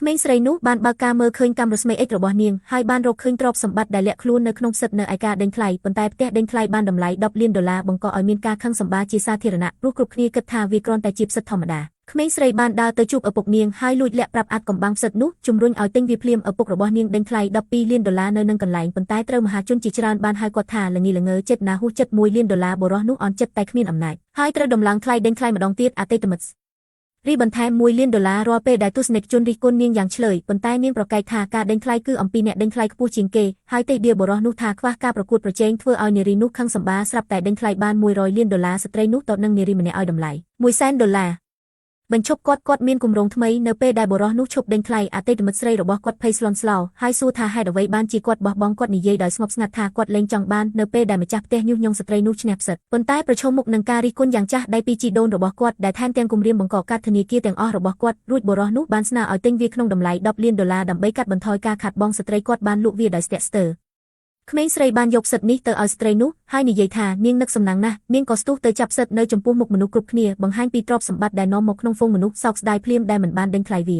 ក្មេងស្រីនោះបានបើកការមើលឃើញកាំរស្មីអិចរបស់នាងហើយបានរកឃើញទ្រព្យសម្បត្តិដែលលាក់ខ្លួននៅក្នុងផ្សិតនៅឯការដេញថ្លៃប៉ុន្តែផ្ទះដេញថ្លៃបានតម្លៃ$10 លានបង្កឲ្យមានការខឹងសម្បារជាសាធារណៈព្រោះគ្រប់គ្នាគិតថាវាគ្រាន់តែជាផ្សិតធម្មតាក្មេងស្រីបានដើរទៅជួបឪពុកនាងហើយលួចលាក់ប្រាប់អាត់កំបាំងផ្សិតនោះជំរុញឲ្យទិញវាភ្លាមឪពុករបស់នាងដេញថ្លៃ$12 លាននៅនឹងកន្លែងប៉ុន្តែត្រូវមហាជនជាច្រើនបានហៅគាត់ថាល្ងីល្ងើចិត្តណាហួសចិត្ត$1 លានបុរសនោះអន់ចិត្តតែគ្មានអំណាចហើយត្រូវដំឡើងថ្លៃដេញថ្លៃម្ដងទៀតអតីតមិត្តរីបន្ថែម$1 លានរាល់ពេលដែលទស្សនិកជនរិះគន់នាងយ៉ាងឆ្លើយប៉ុន្តែនាងប្រកែកថាការដេញថ្លៃគឺអំពីអ្នកដេញថ្លៃខ្ពស់ជាងគេហើយទេឌីបុរសនោះថាខ្វះការប្រកួតប្រជែងធ្វើឲ្យនារីនោះខឹងសម្បារស្រាប់តែដេញថ្លៃបាន$100 លានស្ត្រីនោះតបនឹងនារីម្នាក់ឲ្យតម្លៃ$100,000បញ្ឈប់គាត់មានគម្រោងថ្មីនៅពេលដែលបុរសនោះឈប់ដេញថ្លៃអតីតមិត្តស្រីរបស់គាត់ភ័យស្លន់ស្លោហើយសួរថាហេតុអ្វីបានជាគាត់បោះបង់គាត់និយាយដោយស្ងប់ស្ងាត់ថាគាត់លែងចង់បាននៅពេលដែលម្ចាស់ផ្ទះញុះញង់ស្ត្រីនោះឈ្នះផ្សិតប៉ុន្តែប្រឈមមុខនឹងការរិះគន់យ៉ាងចាស់ដៃពីជីដូនរបស់គាត់ដែលថែមទាំងគំរាមបង្កកាត់ធនាគារទាំងអស់របស់គាត់រួចបុរសនោះបានស្នើឲ្យទិញវាក្នុងតម្លៃ$10 លានដើម្បីកាត់បន្ថយការខាតបង់ស្ត្រីគាត់បានលក់វាដោយស្ទាក់ស្ទើរក្មេងស្រីបានយកសិទ្ធិនេះទៅឲ្យស្ត្រីនោះហើយនិយាយថានាងនឹកសំណាងណាស់នាងក៏ស្ទុះទៅចាប់សិទ្ធិនៅចំពោះមុខមនុស្សគ្រប់គ្នាបង្ហាញពីទ្រព្យសម្បត្តិដែលនាំមកក្នុងហ្វូងមនុស្សសោកស្ដាយភ្លាមដែលមិនបានដេញថ្លៃវា